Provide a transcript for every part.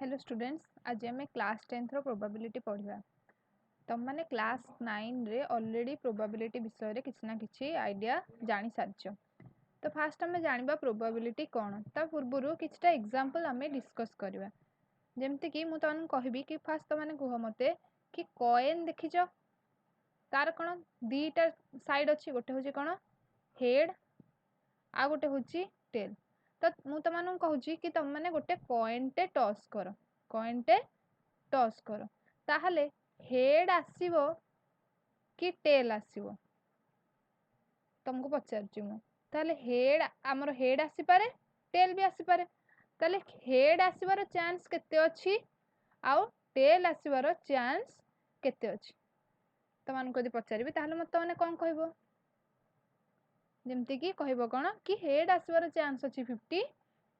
Hello students आज आम class 10 probability पढ़ा तुम मैंने क्लास 9 रे ऑलरेडी प्रोबाबिलिटी विषय किसी ना किसी आइडिया जानी सारी तो फास्ट आम जाना प्रोबाबिलिटी कौन ता पूर्व किछटा एग्जांपल आम डिस्कस करवा जमती कि मुझे तुमको कहबी कि फास्ट तुमने कह मत कि कॉइन देखिच तार कौन दीटा साइड अच्छी गोटे हूँ कौन हेड आ गोटे हूँ टेल तो मुझे तुमको कहूँ कि तुम मैंने गोटे कॉइनटे टॉस कर कॉइनटे टॉस कर ताहले हेड आसीबो कि टेल आसीबो तुमको पचारुची मु ताहले हेड आमर हेड आसी पारे टेल भी आसी पारे ताहले हेड आसीबार चांस केते अछि आउ टेल आसीबार चांस केते अछि तुमको यदि पचारिबी ताहले मत माने कोन कहबो जेमती कि कहबो कोन कि हेड आसीबार चांस अछि 50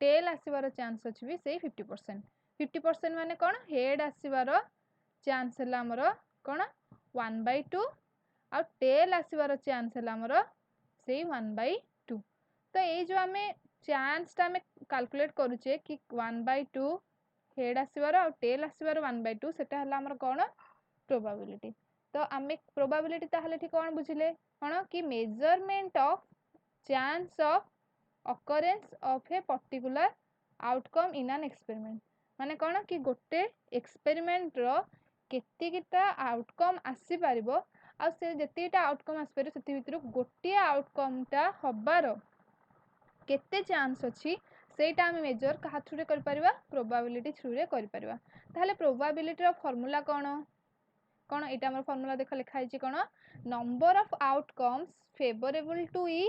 टेल आसीबार चांस अछि भी सेही 50% 50% माने कोन हेड आसीबार चांस है आमर कौन 1/2 आ टेल आसबार चांस है आमर से 1/2 तो ये जो आम चांस टा कैलकुलेट करुचे कि 1/2 हेड आसबार आ टेल आसबार 1/2 सेटा है आमर कौन प्रोबाबिलिटी तो आम प्रोबाबिलिटी ताहले ठीक कौन बुझिले कौन कि measurement of chance of occurrence of a particular outcome in an experiment माने कौन कि गोटे एक्सपेरिमेंट रो केतिकिटा आउटकम आसी पारिबो आ से जेतिटा आउटकम आसी पारिबो सेति भितरु गोटे आउटकमटा हबार केते चांस अछि सेटा हम मेजर कहा थ्रू रे कर परिबा प्रोबाबिलिटी थ्रू रे कर परिबा ताहले प्रोबाबिलिटी रो फार्मूला कौन एटा हमर फार्मूला देख लिखा है कौन number of outcomes favourable to E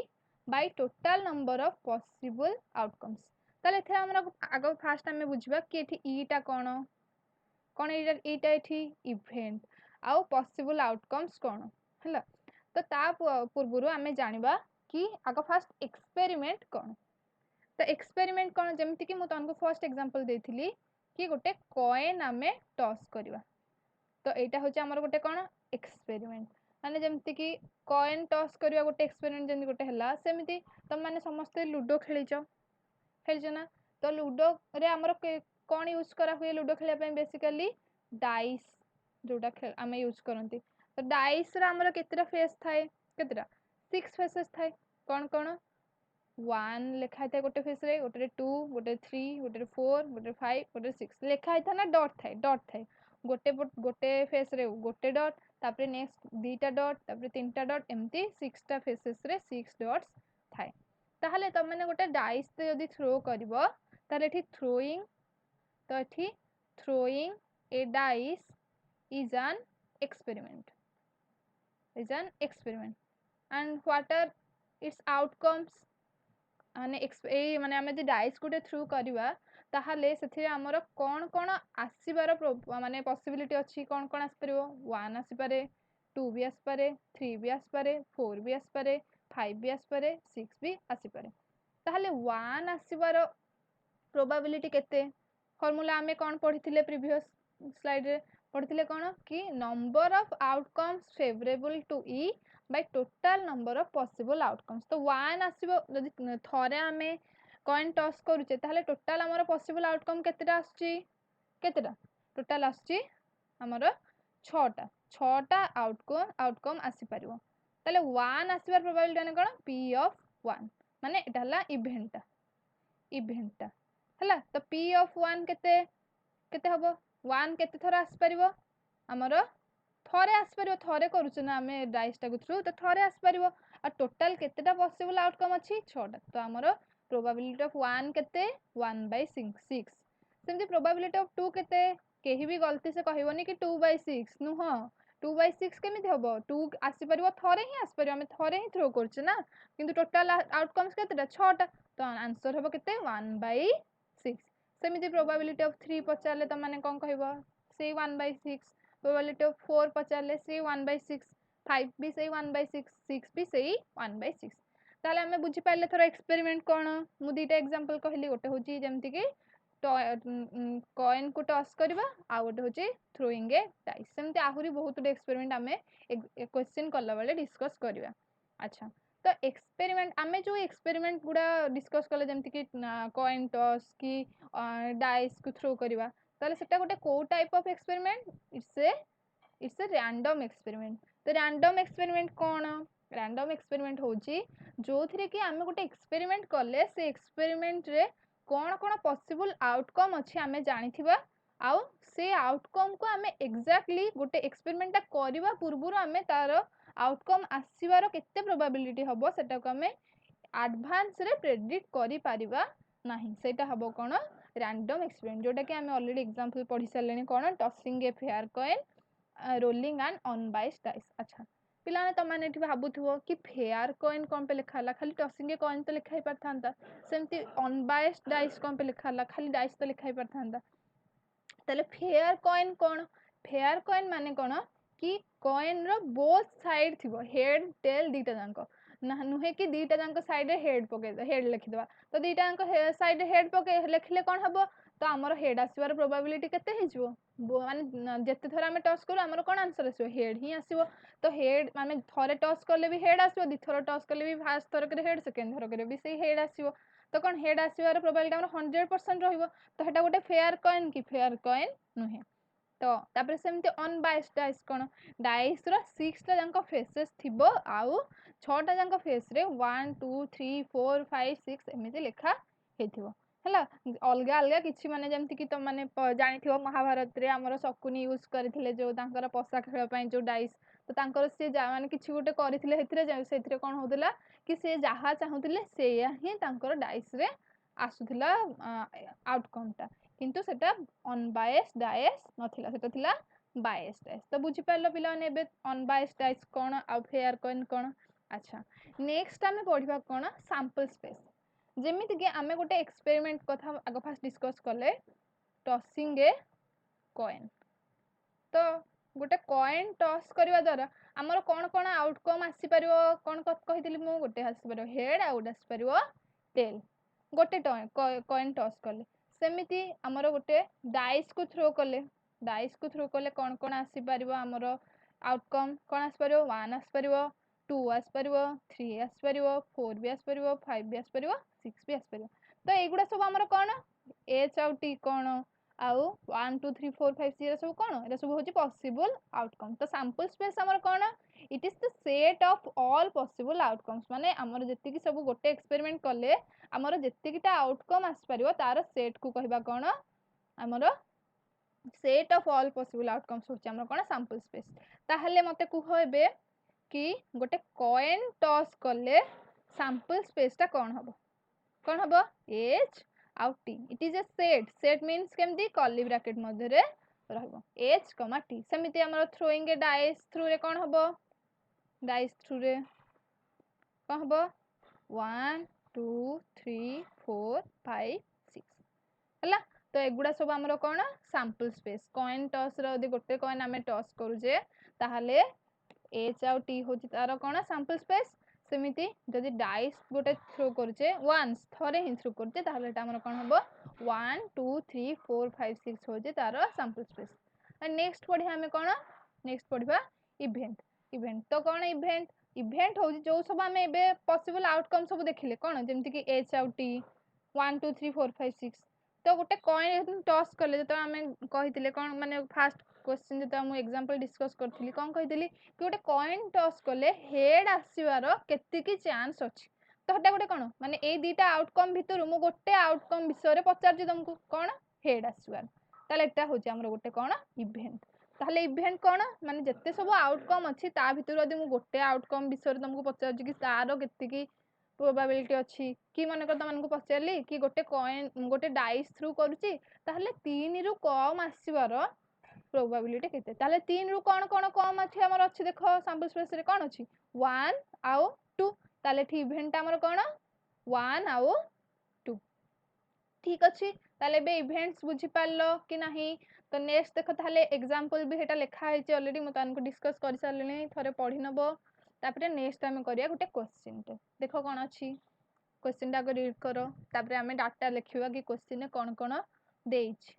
by total number of possible outcomes ताले एथरा हमरा आगो फास्ट हमें बुझबा कि एठी ईटा कौन कौन एटा एठी इवेंट आउ पॉसिबल आउटकम्स कौन हैला तो ता पूर्वरु हमें जानिबा कि आगो फास्ट एक्सपेरिमेंट कौन तो एक्सपेरिमेंट कौन जमती कि मु तुमको फर्स्ट एग्जांपल देथिली कि गोटे कॉइन आमे टॉस करबा तो एटा होचे हमर गोटे कौन एक्सपेरिमेंट माने जमती कि कॉइन टॉस करबा गोटे एक्सपेरिमेंट जमती गोटे हला सेमिति तुम माने समस्त लूडो खेलिच ना तो लूडो रे हमर कौन यूज करा हुए लूडो खेलिया पे बेसिकली डाइस जोटा आम यूज करती तो डाइस हमर केतेटा फेस थाए केतेटा 6 फेसेस थाए कौन कौन 1 लिखा था गोटे फेस रे गोटे 2 गोटे 3 गोटे 4 गोटे 5 गोटे 6 लिखा था ना डॉट थाए गोटे गोटे फेस रे गोटे डॉट तापरे नेक्स्ट दीटा डॉट तापरे तीनटा डॉट एमती 6 टा फेसेस रे 6 डॉट्स थाए ताहले तुम मैंने गोटे डाइस यदि थ्रो करबो ताले एठी थ्रोइंग तो एठी throwing a dice is an experiment and what are its outcomes माने आमे जे डाइस गोटे थ्रू करवा ताहले सेथिरे हमर कोन कोन आसीबार माने पॉसिबिलिटी अछि कोन कोन आसी परबो 1 आसी पारे 2 भी आसी पारे 3 भी आसी पारे 4 भी आसी पारे 5 भी आसी पारे 6 भी आसी पारे ताहले 1 आसीबार प्रोबाबिलिटी केते फार्मूला आमे कोन पढिथिले प्रीवियस स्लाइड रे पढ़ते कौन कि number of outcomes favourable to E by total number of possible outcomes तो 1 आसीबो जदि थरे आमे कॉइन टॉस करूचे ताहले टोटल हमर पॉसिबल आउटकम केतेटा आछी केतेटा टोटल आछी हमर 6टा आउटकम आसी परिबो ताहले 1 आसीबार प्रोबेबिलिटी माने कोन p ऑफ 1 माने एटा हला इवेंटटा हला तो p ऑफ 1 केते केते हबो 1 केते थरा आसी परिबो हमर थरे आसी परिबो थरे करूछ ना हमें डाइस टा थ्रू तो थरे आसी परिबो आ टोटल केतेटा पॉसिबल आउटकम अछि 6टा तो हमर प्रोबेबिलिटी ऑफ 1 केते 1/6 सेमती प्रोबेबिलिटी ऑफ 2 केते केही भी गलती से कहबोनी कि 2/6 नु हां 2/6 केमिति हबो 2 आसी परिबो थरे ही आसी परिबो हमें थरे ही थ्रो करछ ना किंतु टोटल आउटकम्स केतेटा 6टा तो आंसर हबो केते 1/6 सेमिति प्रोबेबिलिटी ऑफ 3 पचारले त माने कोन कहबो से 1/6 प्रोबेबिलिटी ऑफ 4 पचारले से 1/6 5 भी से 1/6 6 भी से 1/6 ताले हमें बुझी पाइले थोड़ा एक्सपेरिमेंट कोन मु दीटा एग्जांपल कहली गोटे होची जेमति कि कॉइन को टॉस करबा आ गोटे होची थ्रोइंग ए डाइस सेमति आहुरी बहुत एक्सपेरिमेंट हमें क्वेश्चन करला बेले डिस्कस करबा अच्छा तो एक्सपेरिमेंट आमे जो एक्सपेरिमेंट गुड़ा डिस्कस कले जमती कि कॉइन टॉस कि डाइस को थ्रो करवा ताले सेटा गोटे को type of experiment it's a random experiment तो रैंडम एक्सपेरिमेंट कौन रैंडम एक्सपेरिमेंट होची जो थिरे कि आमे गोटे एक्सपेरिमेंट कले से एक्सपेरिमेंट रे कौन कौन पॉसिबल आउटकम अछि आमे जानिथिबा आउ से आउटकम को आमे एग्जैक्टली गोटे एक्सपेरिमेंट करबा पूर्वरु आमे तार आउटकम आसीबार केते प्रोबेबिलिटी हबो सेटा को आमे एडवांस रे प्रेडिक्ट करि परिबा नाही सेटा हबो कोन रैंडम एक्सपेरिमेंट जोटा कि आमे ऑलरेडी एग्जांपल पढी सारलेनी कोन tossing a fair coin rolling and unbiased dice अच्छा पिलाने तो माने एठी भाबुथुबो कि फेयर कॉइन कोन पे लिखा हला खाली टॉसिंग ए कॉइन तो लिखा ही परथांता सेमती अनबाइस्ड डाइस कोन पे लिखा हला खाली डाइस तो लिखा ही परथांता ताले फेयर कॉइन कोन फेयर कॉइन माने कोन कि कॉइन रो बोथ साइड थिबो हेड टेल दीटा जांको ना नुहे कि दीटा जांको साइड रे हेड पके हेड लिखि दवा तो दीटा जांको साइड रे हेड पके लिखले कोन हबो तो हमर हेड आसीबार प्रोबेबिलिटी केते हिजबो माने जेते थरा हम टॉस करू हमर कोन आंसर आसीबो हेड ही आसीबो तो हेड माने थरे टॉस करले भी हेड आसीबो दि थरा टॉस करले भी फर्स्ट थर करे हेड सेकंड थर करे भी से हेड आसीबो तो कोन हेड आसीबार प्रोबेबिलिटी हमर 100% रहिबो तो हेटा गोटे फेयर कॉइन की फेयर कॉइन नुहे तो तापर सेमते अनबाइस्ड डाइस कोन डाइस रो 6 टा जांको फेसेस थिबो आउ 6 टा जांको फेस रे 1 2 3 4 5 6 एमिति लेखा हेथिबो हला अलगा अलगा किछि माने जेमति कि तो माने जानिथिबो महाभारत रे हमर शकुनी यूज करथिले जो तांकर पसा खेळ पई जो डाइस तो तांकर से माने किछि गोटे करथिले हेथिरे सेथिरे कोन होतला कि से जहा चाहुतिले सेया ही तांकर डाइस रे आसुथिला आउटकम टा किंतु सेटा अनबायस्ड डाइस नथिला सेटा थिला बायस्ड डाइस तो बुझि पारलो पिला ने बे अनबायस्ड डाइस कोन आ फेयर कॉइन कोन अच्छा नेक्स्ट आमे पढिबा कोन सैंपल स्पेस जेमिति कि आमे गोटे एक्सपेरिमेंट कथा आगो फास्ट डिस्कस करले टॉसिंग ए कॉइन तो गोटे कॉइन टॉस करबा द्वारा हमर कोन कोन आउटकम आसी परिबो कोन कहितली मु गोटे आसी परिबो हेड आ गोटे आसी परिबो टेल गोटे कॉइन टॉस करले सेमिति हमर गोटे डाइस को थ्रो करले कोन कोन आसी परिबो हमर आउटकम कोन आसी परिबो 1 आसी परिबो 2 आसी परिबो 3 आसी परिबो 4 भी आसी परिबो 5 भी आसी परिबो 6 भी आसी परिबो तो एगुडा सब हमर कोन एच आउ टी कोन आउ 1 2 3 4 5 6 सब कोन एरा सब होची पॉसिबल आउटकम तो सैंपल स्पेस हमर कोन it is the set of all possible outcomes माने हमर जति कि सब गोटे एक्सपेरिमेंट करले हमर जति किटा आउटकम आसी परिबो तार सेट को कहबा कोन हमर set of all possible outcomes होची हमर कोन सैंपल स्पेस ताहले मते कुहबे कि गोटे कॉइन टॉस करले सैंपल स्पेस ता कोन हबो एच आउ T it is a set means केमती कर्ली ब्रैकेट मध्ये रे रहबो एच कमा टी सेमिति हमर थ्रोइंग ए डाइस थ्रू रे कोन हबो डाइस थ्रू रे कोन हबो 1 2 3 4 5 6 हला तो एगुडा सब हमर कोन सैंपल स्पेस कॉइन टॉस रो यदि गोटे कॉइन हमें टॉस करू जे ताहले एच आउ टी होची तार कोन सैंपल स्पेस सेमिति जदि डाइस गोटे थ्रो करछे वन्स थरे ही थ्रो करछे ताहले एटा हमर कोन हबो 1 2 3 4 5 6 होचे तार सैंपल स्पेस एंड नेक्स्ट पढी हमें कोन नेक्स्ट पढिबा इवेंट तो कोन इवेंट होची जो सब हमें एबे पॉसिबल आउटकम सब देखिले कोन जेमति कि एच आउ टी 1 2 3 4 5 6 तो गोटे कॉइन टॉस करले जतो हमें कहितिले कोन माने फास्ट क्वेश्चन जतो हम एग्जांपल डिस्कस करथिली कोन कहितिली कि गोटे कॉइन टॉस करले हेड आसीबार केति की चांस अछि तो हटा गोटे कोन माने ए दीटा आउटकम भितर मु गोटे आउटकम विषय रे पचार छि तुमको कोन हेड आसीबार ताले एटा होची हमर गोटे कोन इवेंट ताले इवेंट कोन माने जत्ते सब आउटकम अछि ता भितर यदि मु गोटे आउटकम विषय रे तुमको पचार छि कि तारो केति की प्रोबेबिलिटी अछि कि माने को तमन को पचारली कि गोटे कॉइन गोटे डाइस थ्रू करूची ताहले 3 रु कम आसीबार प्रोबेबिलिटी केते ताले 3 रु कोन कोन कम अछि हमर अछि देखो सैंपल स्पेस रे कोन अछि 1 आउ 2 ताले ठी इवेंट हमर कोन 1 आउ 2 ठीक अछि ताले बे इवेंट्स बुझी पारलो कि नाही तो नेक्स्ट देखो ताले एग्जांपल भी हेटा लिखा है ऑलरेडी म तानको डिस्कस कर सारलेनी थरे पढी नबो तापरे नेक्स्ट हम करिया गोटे क्वेश्चन टे देखो कोन अछि क्वेश्चन टा को रीड करो तापरे हमें डाटा लिखिबा कि क्वेश्चन ने कोन कोन देइछि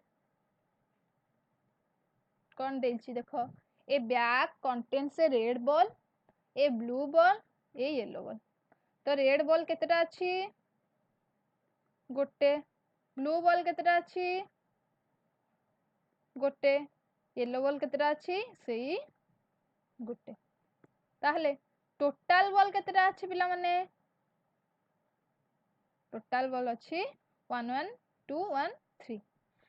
कोन देइछि देखो ए bag contains A red ball a blue ball a yellow ball तो रेड बॉल केतेटा अछि गोटे ब्लू बॉल केतेटा अछि गोटे येलो बॉल केतेटा अछि सेई गोटे ताहले टोटल बॉल केतेटा अछि पिला माने टोटल बॉल अछि 1 1 2 1 3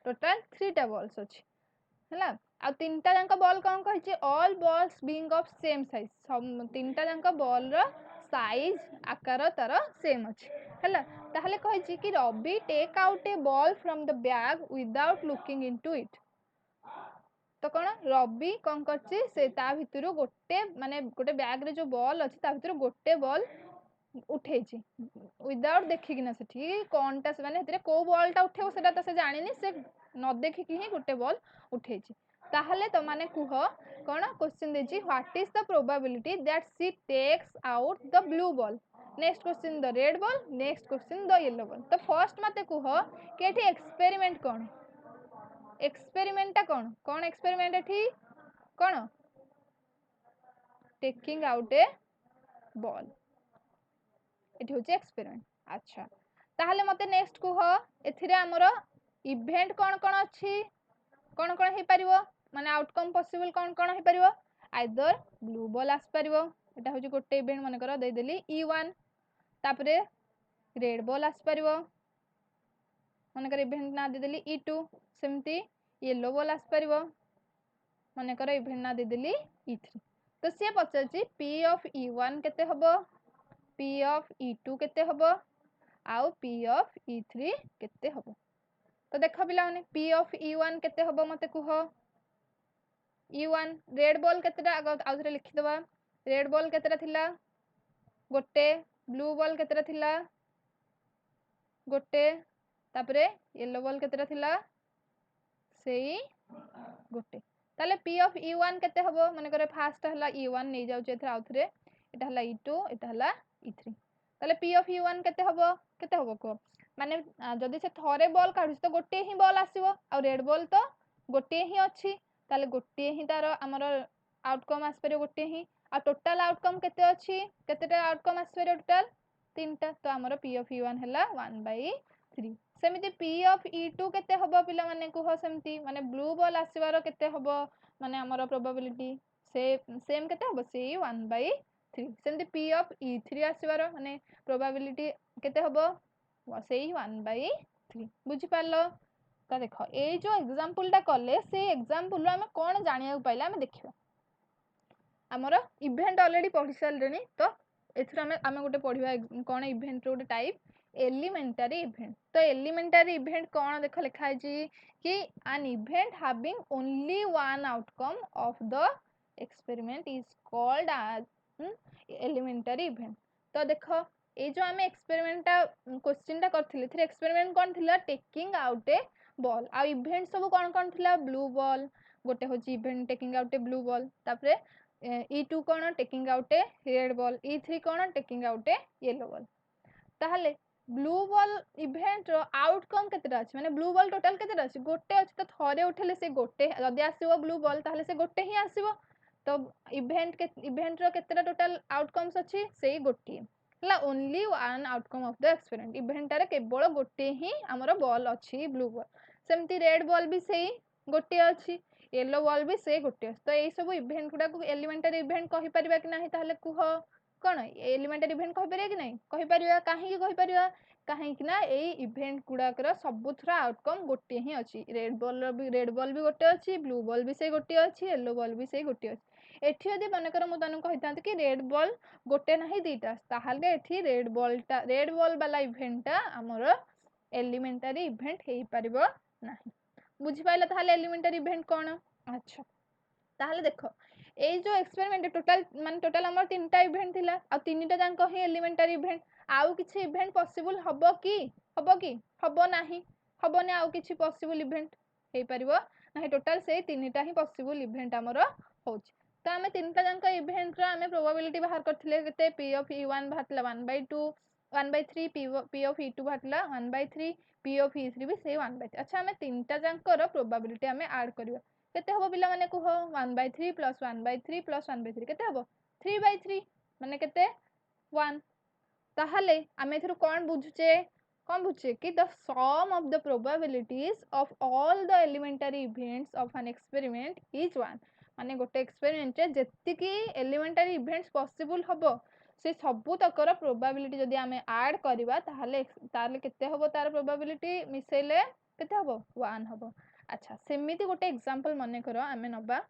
टोटल 3 टा बॉल्स अछि हला आ तीनटा जंक बॉल कोन कहै all balls being of same size तीनटा जंक बॉल रो साइज आकार तार सेम अछि हला ताहले कहै कि Ravi take out a ball from the bag without looking into it तो कौन रवि कौन करछि से ता भितरु गोटे माने गोटे बैग रे जो बॉल अछि ता भितरु गोटे बॉल उठेछि विदाउट देखिकिना सेठी कोनटा से माने हेतरे को बॉलटा उठेबो सेटा त से जानिनी से न देखिकि ही गोटे बॉल उठेछि ताहले तो माने कुह कोन क्वेश्चन देछि what is the probability that she takes out the blue ball next question the red ball next question the yellow ball तो फर्स्ट मते कुह कि एठी एक्सपेरिमेंट कोन एक्सपेरिमेंट कौन कौन एक्सपेरिमेंट एठी कौन टेकिंग आउट ए बॉल एठी होचे एक्सपेरिमेंट अच्छा ताहले मते नेक्स्ट कुह एथिरे हमरो इवेंट कौन कौन अछि कौन कौन हे परिवो माने आउटकम पॉसिबल कौन कौन हे परिवो आइदर ब्लू बॉल आस परिवो एटा होची गोटे इवेंट माने करो दे देली E1 तापरे रेड बॉल आस परिवो माने कर इवेंट ना दे देली E2 सेमती येलो बॉल आस परिवो माने कर इवेंट ना दे देली E3 तो से पचाची P ऑफ E1 केते हबो P ऑफ E2 केते हबो आउ P ऑफ E3 केते हबो तो देखो पिला माने P ऑफ E1 केते हबो मते कुह E1 रेड बॉल केतेटा आउथरे लिखि दबा रेड बॉल केतेटा थिला गोटे ब्लू बॉल केतेटा थिला गोटे तापरे येलो बॉल केतेटा थिला सेई गोटे ताले P ऑफ E1 केते हबो माने करे फास्ट हला E1 नै जाउ जे आउथरे एटा हला E2 एटा हला E3 ताले P ऑफ E1 केते हबो को माने जदी से थरे बॉल काढु तो गोटे ही बॉल आसीबो आ रेड बॉल तो गोटे ही अछि ताले गोटे ही तार हमर आउटकम आस परियो गोटे ही आ टोटल आउटकम केते अछि केतेटा आउटकम आस परियो टोटल तीनटा तो हमर P ऑफ E1 हला 1/3 सेमिति P ऑफ E2 केते हबो पिला माने कुह सेमति माने ब्लू बॉल आसीबार केते हबो माने हमर प्रोबेबिलिटी सेम केते हबो से 1/3 सेमति P ऑफ E3 आसीबार माने प्रोबेबिलिटी केते हबो से 1/3 बुझि पालो तो देखो ए जो एग्जांपल टा कले से एग्जांपल रो हमें कोन जानिया पाइला हमें देखिबा हमर इवेंट ऑलरेडी पढि सालरेनी तो एथरा हमें गोटे पढिबा कोन इवेंट रो गोटे टाइप एलिमेंटरी इवेंट तो एलिमेंटरी इवेंट कोन देखो लिखा है कि an event having only one outcome of the experiment is called as elementary event तो देखो ए जो हमें एक्सपेरिमेंट क्वेश्चन टा करथिले थ्री एक्सपेरिमेंट कोन थिला taking out a ball uh event सब कोन थिला ब्लू बॉल गोटे होची इवेंट टेकिंग आउट ए ब्लू बॉल तापरे E2 कोन टेकिंग आउट ए रेड बॉल E3 कोन टेकिंग आउट ए येलो बॉल ताहले ब्लू बॉल इवेंट रो आउटकम केतेटा अछि माने ब्लू बॉल टोटल केतेटा अछि गोटे अछि तो थरे उठेले से गोटे जदी आसीबो ब्लू बॉल ताहले से गोटे ही आसीबो तो इवेंट रो केतेटा टोटल आउटकम्स अछि सेही गोटे हला only one outcome of the experiment event रे केवल गोटे ही हमरो बॉल अछि ब्लू बॉल सेमती रेड बॉल भी सेही गोटे अछि येलो बॉल भी से गोटे तो एई सब इवेंट गुडा को एलिमेंटरी इवेंट कहि परिबा कि नाही ताहले कुह कोन एलिमेंटरी इवेंट कहि परिबा कि नाही कहि परिबा काहे कि कहि परिबा काहे कि ना एई इवेंट गुडा कर सबुथरा आउटकम गोटे ही अछि रेड बॉल भी गोटे अछि ब्लू बॉल भी से गोटे अछि येलो बॉल भी से गोटे अछि एठी यदि मन कर मु तनु कहितांत कि रेड बॉल गोटे नाही दीटा ताहले एठी रेड बॉल वाला इवेंटटा हमर एलिमेंटरी इवेंट हेई परिबो नाही बुझि पाइला ताहले एलिमेंटरी इवेंट कोन अच्छा ताहले देखो ए जो एक्सपेरिमेंट टोटल हमर तीनटा इवेंट थिला आ तीनटा जांक ही एलिमेंटरी इवेंट आउ किछि इवेंट पॉसिबल हबो नाही हबो ने आउ किछि पॉसिबल इवेंट हेई परिबो नाही टोटल से तीनटा ही पॉसिबल इवेंट हमर होछ तो हमें तीनटा जांक इवेंट रा हमें प्रोबेबिलिटी बाहर करथिले केते P of E1 भातला 1/2 1/3 P of E2 भातला 1/3 P of E3 भी से 1/3 अच्छा हमें तीनटा जांक रो प्रोबेबिलिटी हमें ऐड करियो केते हबो पिला माने कुह 1/3 + 1/3 + 1/3 केते हबो 3/3 माने केते 1 ताहले आमे एथरो कोन बुझुचे कौन बुझे कि the sum of the probabilities of all the elementary events of an experiment is 1 माने गोटे एक्सपेरिमेंट रे जेतिकी एलिमेंटरी इवेंट्स पॉसिबल हबो से सबु तकर प्रोबेबिलिटी जदि आमे ऐड करबा ताहले केते हबो तार प्रोबेबिलिटी मिसेले केते हबो 1 हबो। अच्छा सेमिति गोटे एग्जांपल मने करो आमे नबा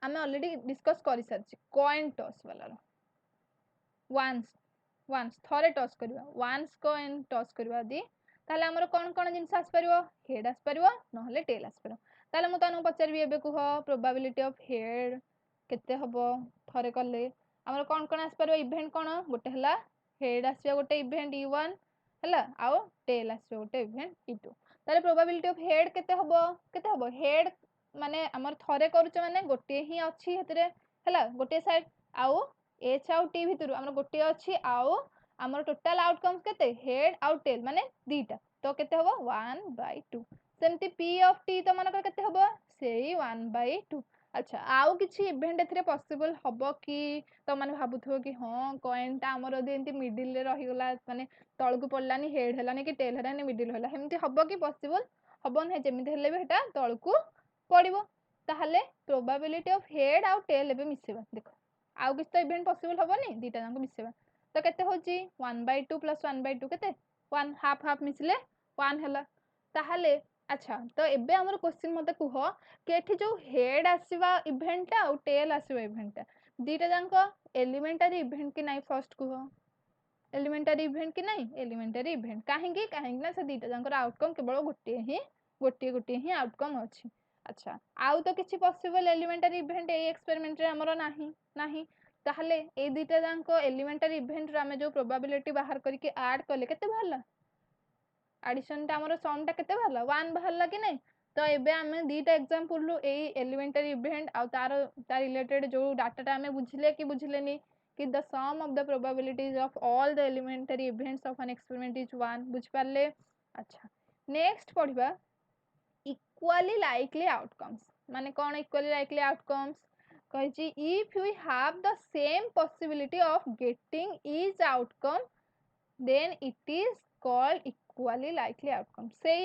आमे ऑलरेडी डिस्कस करि सारछि कॉइन टॉस वाला वन्स थरे टॉस करबा वन्स कॉइन टॉस करबा दी ताले हमर कोन कोन जिंस आस परबो हेड आस परबो नहले टेल आस परबो ताले मु तानु पचारबी एबे कुह प्रोबेबिलिटी ऑफ हेड केते हबो थरे करले हमर कोन कोन आस परबो इवेंट कोन गोटे हला हेड आसिया गोटे इवेंट e1 हला आउ टेल आसिया गोटे इवेंट e2 ताले प्रोबेबिलिटी ऑफ हेड केते हबो हेड माने हमर थरे करूछ माने गोटे ही अछि हेतरे हला गोटे साइड आउ एच आउ टी भितर हमर गोटे अछि आउ हमर टोटल आउटकम्स केते हेड आउ टेल माने दीटा तो केते हबो 1/2 सेमती पी ऑफ टी तो मानकर केते हबो सेही 1/2। अच्छा आउ किछि इवेंट एथिरे पॉसिबल हबो कि तो माने भाबुथो कि हां कॉइन ता हमर ओदे एंती मिडिल रे रहि गला माने तळकु पडलानी हेड हलानी कि टेल हलानी मिडिल होला हेमती हबो कि पॉसिबल हबो नै जेमिति हेले भी हेटा तळकु पडिबो ताहले प्रोबेबिलिटी ऑफ हेड आउ टेल एबे मिसेबा देखो आउ किछ तो इवेंट पॉसिबल हबोनी दीटा जांको मिसेबा तो केते होची 1/2 + 1/2 केते 1 हाफ हाफ मिसले 1 हला ताहले अच्छा तो एबे हमर क्वेश्चन मते कुह केठी जो हेड आसीबा इवेंट आ टेल आसीबा इवेंट दीटा जांको एलिमेंटरी इवेंट कि नाही फर्स्ट कुह एलिमेंटरी इवेंट कि नाही एलिमेंटरी इवेंट काहेकि ना से दीटा जांकर आउटकम केवल गोटे ही आउटकम अछि। अच्छा आउ तो किछि possible elementary event A experiment रे हमरो नाही ताहले ए दीटा जांको एलिमेंटरी इवेंट रे हमें जो प्रोबेबिलिटी बाहर करके ऐड करले केते बाहरला एडिशन ता हमरो सम ता केते बाहरला 1 बाहरला कि नहीं तो एबे हमें दीटा एग्जांपल लु ए एलिमेंटरी इवेंट आ तार रिलेटेड जो डाटा ता हमें बुझले कि बुझलेनी कि the sum of the probabilities of all the elementary events of an experiment is 1 बुझ पारले। अच्छा नेक्स्ट पढिबा इक्वली लाइकली आउटकम्स माने कोन इक्वली लाइकली आउटकम्स कहिची if we have the same possibility of getting each outcome then it is called equally likely outcome से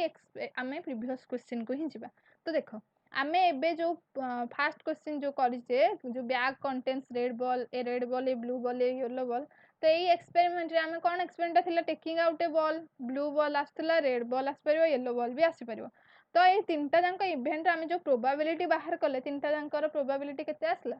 आमे previous question को ही जिबा तो देखो आमे एबे जो फर्स्ट क्वेश्चन जो करिसे जो bag contains red ball a blue ball a yellow ball तो ये एक्सपेरिमेंट रे आमे कोन एक्सपेरिमेंट थिला taking out a ball blue ball आस्तला रेड बॉल आस परबो येलो बॉल भी आसी परबो तो ये तीनटा जांको इवेंट रे आमे जो प्रोबेबिलिटी बाहर कले तीनटा जांकर प्रोबेबिलिटी केते आसला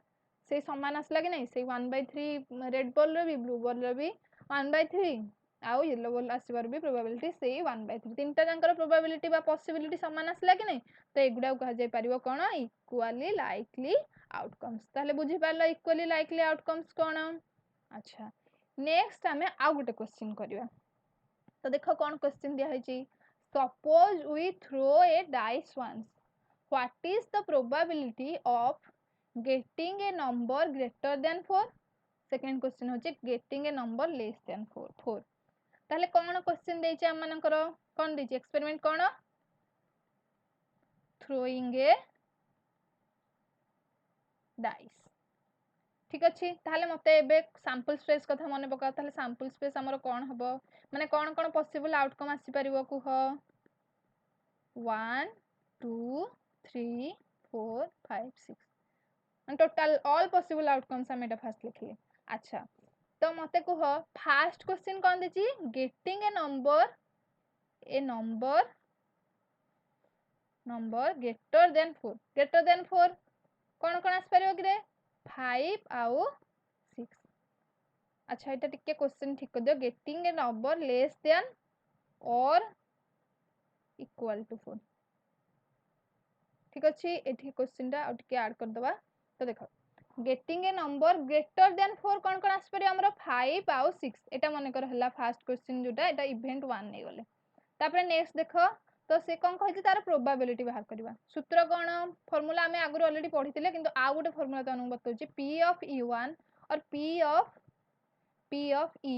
से समान आसला कि नहीं से 1/3 रेड बॉल रो भी ब्लू बॉल रो भी 1/3 आउ येलो बॉल आसीबार भी प्रोबेबिलिटी से 1/3 तीनटा जांकर प्रोबेबिलिटी बा पॉसिबिलिटी समान आसला कि नहीं तो एगुडा कहा जाय परिबो कोन इक्वली लाइकली आउटकम्स ताहले बुझी पारला इक्वली लाइकली आउटकम्स कोन। अच्छा नेक्स्ट आमे आ गुटे क्वेश्चन करिवा तो देखो कोन क्वेश्चन दिया है suppose we throw a dice once what is the probability of getting a number greater than 4 second question होची getting a number less than 4 ताहले कोन क्वेश्चन देइचे हम मानकर कोन देइचे एक्सपेरिमेंट कोन थ्रोइंग ए डाइस ठीक अछि ताहले मते एबे सैंपल स्पेस कथा मने पका ताहले सैंपल स्पेस हमर कोन हबो माने कोन कोन पॉसिबल आउटकम आसी परिबो कुह 1 2 3 4 5 6 and total all possible outcomes हम एटा फर्स्ट लिखले। अच्छा तो मते कुह फर्स्ट क्वेश्चन कोन देची getting a number greater than 4 कोन कोन आस परिबो कि रे 5 आउ 6। अच्छा एटा टिके क्वेश्चन ठीक कर दियो getting a number less than और इक्वल टू 4 ठीक अछि एठी क्वेश्चन टा टिके ऐड कर दबा तो देखो getting a number greater than 4 कोन कोन आस परिबो हमरो 5 आउ 6 एटा मने कर हला फर्स्ट क्वेश्चन जोटा एटा इवेंट 1 नै गले तापर नेक्स्ट देखो तो से कोन कहै छै तार प्रोबेबिलिटी बाहर करबा सूत्र कोन फार्मूला हमें आगु ऑलरेडी पढिथिले किंतु आ गुटे फार्मूला त अनु बतौ छै p of e1 और p of e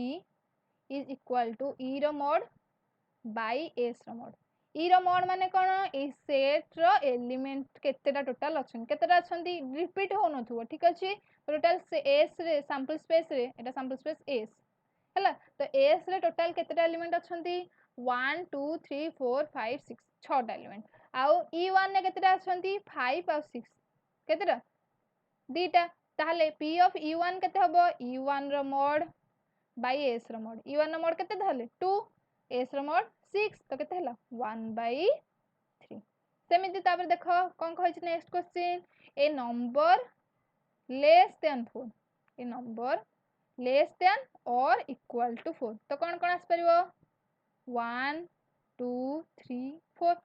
is equal to e row mod by s row mod e row mod माने कोन ए सेट रो एलिमेंट केतेटा टोटल अछन केतेटा अछंती रिपीट हो नथुव ठीक अछि टोटल से s रे सैंपल स्पेस रे एटा सैंपल स्पेस s है। तो एस रे टोटाल केतेटा एलिमेंट अछंती 1 2 3 4 5 6 6टा एलिमेंट आउ E1 ने केतेटा अछंती 5 और 6 केतेटा दीटा ताहले P ऑफ E1 केते हबो E1 रो मोड बाय S रो मोड E1 रो मोड केते धले 2 S रो मोड 6 तो केते हला 1/3 सेमिति तापर देखो कोन कहै छै नेक्स्ट क्वेश्चन ए नंबर लेस देन 4 ए नंबर लेस देन और इक्वल टू 4 तो कौन कौन आस परिवो 1 2 3 4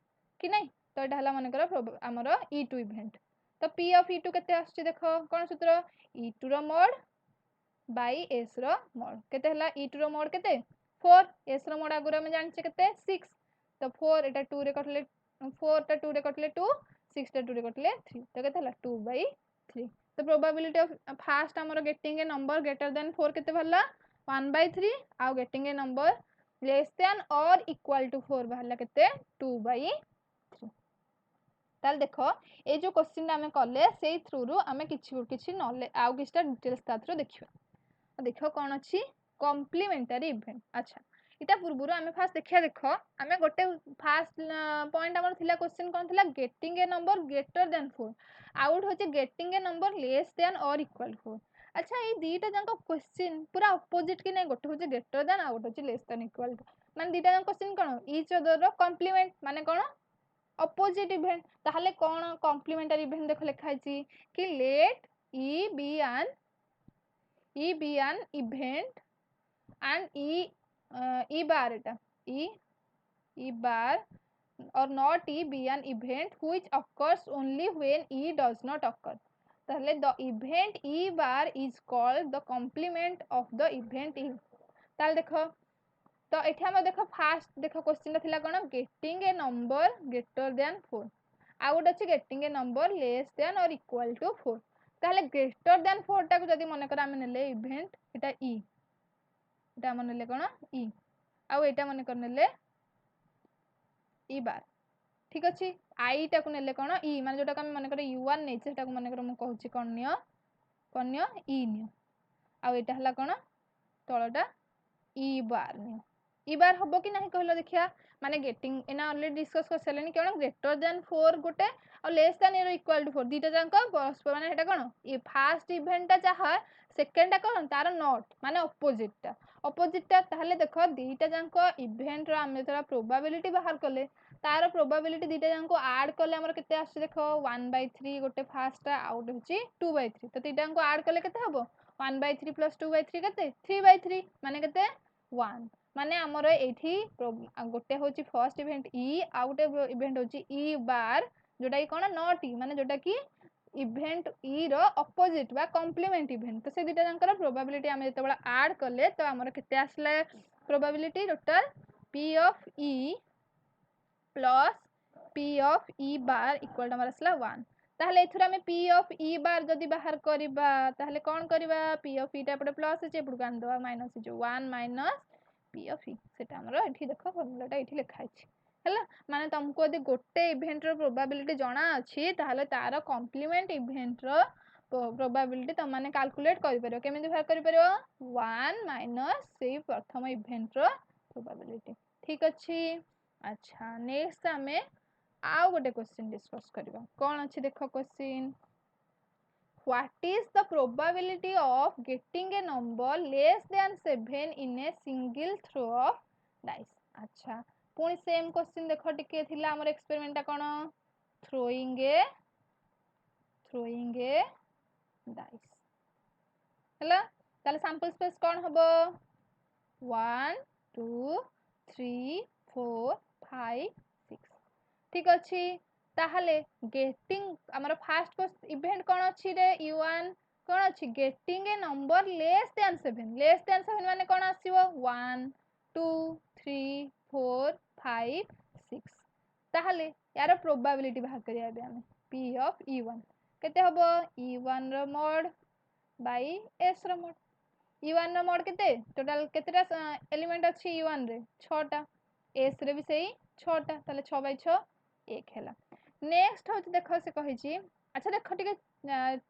कि नहीं तो एटा हला मन करो हमर E2 इवेंट तो P ऑफ E2 केते आछी देखो कौन सूत्र E2 रो मोड बाय S रो मोड केते हला E2 रो मोड केते 4 S रो मोड आगुरा में जानि छै केते 6 तो 4 एटा 2 रे कटले 4 टा 2 रे कटले 2 6 टा 2 रे कटले 3 तो केते हला 2/3 तो प्रोबेबिलिटी ऑफ फास्ट हमर getting a number greater than 4 केते भला 1/3 आ getting a number less than और इक्वल टू 4 भला केते 2/3 ताल देखो ए जो क्वेश्चन आमे कले सेई थ्रू रु आमे किछि नॉलेज आउ किछटा डिटेल्स ता थ्रू देखियो देखो कोन अछि कॉम्प्लीमेंटरी इवेंट अच्छा इटा पूर्वरु आमे फास्ट देखिया देखो आमे गोटे फास्ट पॉइंट हमर थिला क्वेश्चन कोन थिला getting a number greater than 4 आउट होचे getting a number less than और इक्वल 4 अच्छा ए दीटा जंको क्वेश्चन पूरा अपोजिट कि नै गोटे होचे ग्रेटर देन आउट होचे लेस देन इक्वल माने दीटा जंको क्वेश्चन कोन ईच अदर रो कॉम्प्लीमेंट माने कोन अपोजिट इवेंट ताहले कोन कॉम्प्लीमेंटरी इवेंट देखो लिखा छि कि let E be an event and e bar eta e bar or not e be an event which occurs only when e does not occur tahle the event e bar is called the complement of the event e ताल देखो तो एठी हम देखो fast देखो question थिला कोन getting a number greater than 4 आ गुड अछि getting a number less than और इक्वल टू 4 ताले ग्रेटर देन 4 टा को जदी मने कर हम नेले इवेंट एटा e एटा मन नेले कोन e आ एटा मन कर नेले e बार ठीक अछि i टा को नेले कोन e माने जोटा हम मन कर u1 नै छै एटा को मन कर म कहू छी कन्य e नियो आ एटा हला कोन तळटा e बार नियो e बार हबो कि नहीं कहलो देखिया माने गेटिंग एना ऑलरेडी डिस्कस कर सलेनी कोन ग्रेटर देन 4 गोटे और less than or equal to 4 दीटा जांको परस्पर माने हेटा कोन ए फर्स्ट इवेंट ता चाहा सेकंड टा कोन तार नॉट माने अपोजिट ता ताहले देखो दीटा जांको इवेंट रो हम जरा प्रोबेबिलिटी बाहर करले तार प्रोबेबिलिटी दीटा जांको ऐड करले हमर केते आछे देखो 1/3 गोटे फर्स्ट ता आउट होची 2/3 तो दीटा जांको ऐड करले केते हबो 1/3 + 2/3 केते 3/3 माने केते 1 माने हमर एठी गोटे होची फर्स्ट इवेंट e आ गोटे इवेंट होची e बार जोटा कि कोन नॉट e माने जोटा कि इवेंट e रो अपोजिट बा कॉम्प्लीमेंट इवेंट तो से दिटा जानकर प्रोबेबिलिटी हम जते बडा ऐड करले तो हमर केते आसले probability total p of e plus p of e bar equal हमर आसला 1 ताहले एथुरा हमें p ऑफ e बार जदी बाहर करबा ताहले कोन करबा p ऑफ e टा पडे प्लस छै पुड गान दवा माइनस छै 1 माइनस p ऑफ e सेटा हमर एठी देखो फॉर्मूला टा एठी लिखा छै हला माने तुमको यदि गोटे इवेंट रो प्रोबेबिलिटी जणा अछि ताहले तार कॉम्प्लीमेंट इवेंट रो प्रोबेबिलिटी त माने कैलकुलेट करि परियो केमिति भाग करि परियो 1 माइनस से प्रथम इवेंट रो प्रोबेबिलिटी ठीक अछि अच्छा नेक्स्ट हमें आउ गोटे क्वेश्चन डिस्कस करबा कोन अछि देखो question What is the probability of getting a number less than 7 in a single throw of dice? अच्छा पुणी सेम क्वेश्चन देखो टिके थिला हमर experiment cone throwing a dice हला ताले सैंपल स्पेस कोन हबो 1 2 3 4 5 6 ठीक अछि ताहले गेटिंग हमर फर्स्ट इवेंट कोन अछि रे u1 कोन अछि getting a number less then 7 माने कोन आसीबो 1 2 3 4 5 6 ताहले यार प्रोबेबिलिटी बाहर करिया बे हम p ऑफ e1 केते हबो e1 रो मोड बाय s रो मोड e1 रो मोड केते टोटल केतेटा एलिमेंट अछि e1 रे 6 टा s रे भी सही 6 टा ताले 6/6 1 हैला नेक्स्ट हो देखो से कहि छी अच्छा देख टिके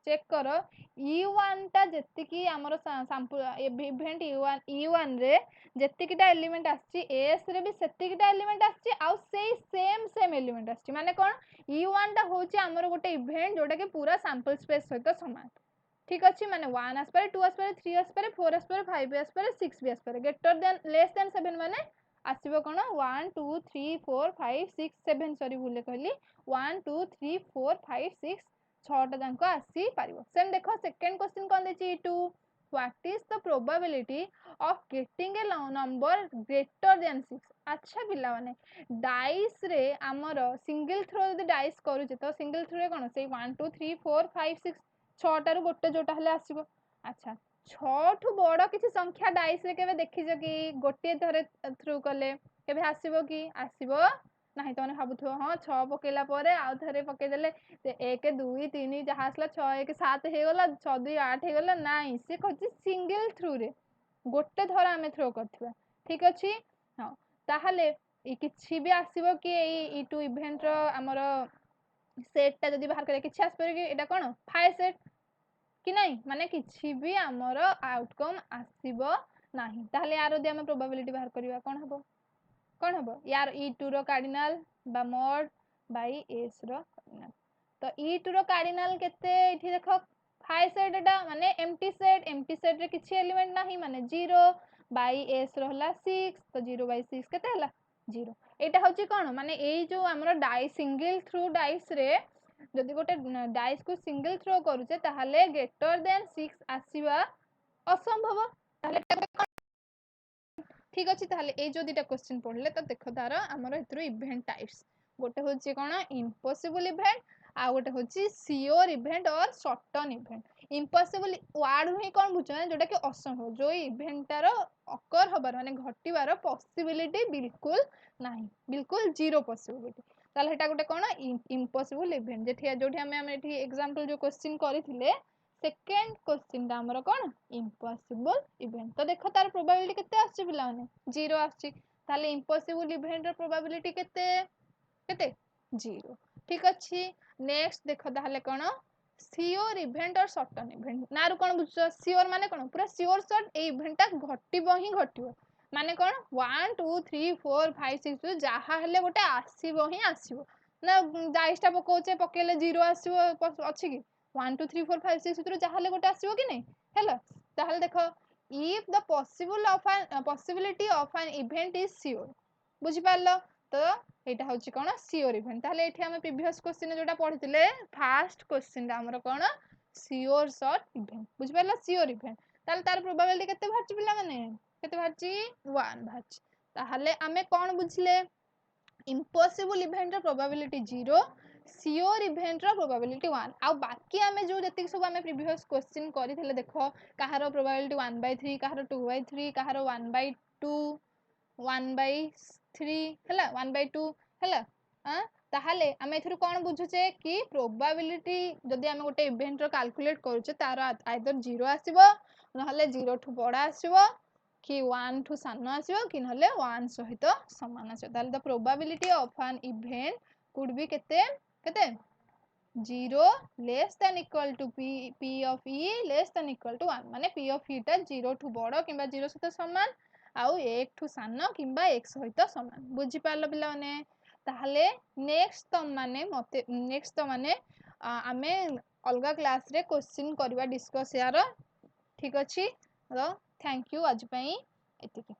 चेक कर E1 टा जेतिकी हमर सैंपल इवेंट E1 रे जेतिकीटा एलिमेंट आछि एस रे भी सेतिकीटा एलिमेंट आछि आ सेम एलिमेंट आछि माने कोन E1 टा होछि हमर गोटे इवेंट जोटा के पूरा सैंपल स्पेस सहित समान ठीक अछि माने 1 आसपारे 2 आसपारे 3 आसपारे 4 आसपारे 5 आसपारे 6 भी आसपारे ग्रेटर देन लेस देन 7 माने आसीबो कोन 1 2 3 4 5 6 7 सॉरी भूले कहली 1 2 3 4 5 6 6टा जांको आसी पारिबो सेम देखो सेकंड क्वेश्चन कोन देछि टू what is the probability of getting a number greater than 6 अच्छा पिला माने डाइस रे हमर सिंगल थ्रो यदि डाइस करू तो सिंगल थ्रो रे कोन से 1 2 3 4 5 6 6टारू गोटे जोटा हले आसीबो अच्छा 6 ठू बड़ किसी संख्या डाइस रे केबे देखिजो कि गोटे थरे थ्रू कले केबे आसीबो कि आसीबो नाही तो माने भाबुथो हां 6 पकेला परे आ थरे पके देले 1 2 3 जहा आसला 6 1 7 हे गला 6 2 8 हे गला नाही से कहछि सिंगल थ्रू रे गोटे थरा हमें थ्रो करथिबा ठीक अछि हां ताहले ई किछि भी आसीबो कि ई टू इवेंट रो हमर सेट टा जदी बाहर करे किछि आसपर कि एटा कोन फाइ सेट कि नहीं माने किछि भी हमर आउटकम आसीबो नाही ताहले यार जदी हम प्रोबेबिलिटी बाहर करबा कोन हबो यार E2 रो कार्डिनल बा मॉड बाई एस रो कार्डिनल तो E2 रो कार्डिनल केते इठी देखो फाइ सेट एटा माने एम्प्टी सेट रे किछि एलिमेंट नाही माने 0 बाई एस रो हला 6 तो 0 बाई 6 केते हला 0 एटा होची कोन माने एई जो हमर डाई सिंगल थ्रू डाइस रे जदि गोटे डाइस को सिंगल थ्रो करूचे ताहले ग्रेटर देन 6 आसीबा असंभव ताहले ठीक अछि ताहले ए जो दिटा क्वेश्चन पढले तो देखो तार हमर इतरो इवेंट टाइप्स गोटे होची कोन इम्पॉसिबल इवेंट आ गोटे होची श्योर इवेंट और सर्टन इवेंट इम्पॉसिबल वर्ड ही कोन बुझना जोटा कि असंभव जो इवेंट तार अकर हबार माने घटिबार पॉसिबिलिटी बिल्कुल नाही बिल्कुल जीरो पॉसिबिलिटी ताले हेटा गोटे कोन इम्पॉसिबल इवेंट जेठी जोठी हम एठी एग्जांपल जो क्वेश्चन करिथिले सेकेंड क्वेश्चन दा हमर कोन इम्पॉसिबल इवेंट तो देखो तार प्रोबेबिलिटी केते आछि पिला माने 0 आछि ताले इम्पॉसिबल इवेंट रो प्रोबेबिलिटी केते केते 0 ठीक अछि नेक्स्ट देखो ताले कोन श्योर इवेंट और सर्टन इवेंट नारु कोन बुझो श्योर माने कोन पूरा श्योर शॉट ए इवेंट ता घटिबो ही घटिबो माने कोन 1 2 3 4 5 6 जहा हले गोटे आसीबो ही आसीबो ना डाइसटा पकोचे पकेले 0 आसीबो अछि कि 1 2 3 4 5 6 ভিতরে যাহলে গোটে আসিবো কি নাই হেলা তাহলে দেখো if the possibility of an event is sure বুঝি পারলো তো এটা হচ্ছে কোন সিওর ইভেন্ট তাহলে এটি আমি প্রিভিয়াস কোশ্চেনে যেটা পড়িছিলে ফার্স্ট কোশ্চেনটা আমরা কোন সিওর শর্ট ইভেন্ট বুঝি পারলো সিওর ইভেন্ট তাহলে তার প্রবাবিলিটি কেতে বাহারছি পিলা মানে কেতে বাহারছি 1 বাহারছি তাহলে আমি কোন বুঝলে इम्पॉसिबल इवेंट रो प्रोबेबिलिटी 0 श्योर इवेंट रो प्रोबेबिलिटी 1 आ बाकी हमें जो जति सब हमें प्रीवियस क्वेश्चन करिथिले देखो कहारो प्रोबेबिलिटी 1/3 कहारो 2/3 कहारो 1/2 1/3 हला 1/2 हला ताहले हमें एथुर कोन बुझुचे कि प्रोबेबिलिटी जदि हमें गोटे इवेंट रो कैलकुलेट करूचे तार आइदर 0 आसीबो नहले 0 ठु बडा आसीबो कि 1 ठु सान आसीबो कि नहले 1 सहित समान आसीबो ताले the probability of an event could be केते केते 0 less than equal to p of e less than equal to 1 माने p ऑफ e टा 0 ठु बडो किबा 0 सहित समान आउ 1 ठु सान किबा 1 सहित समान बुझी पारलो पिला माने ताहले नेक्स्ट तम माने मते नेक्स्ट तो माने आमे अलगा क्लास रे क्वेश्चन करबा डिस्कस यार ठीक अछि तो थैंक यू आज पई एतिके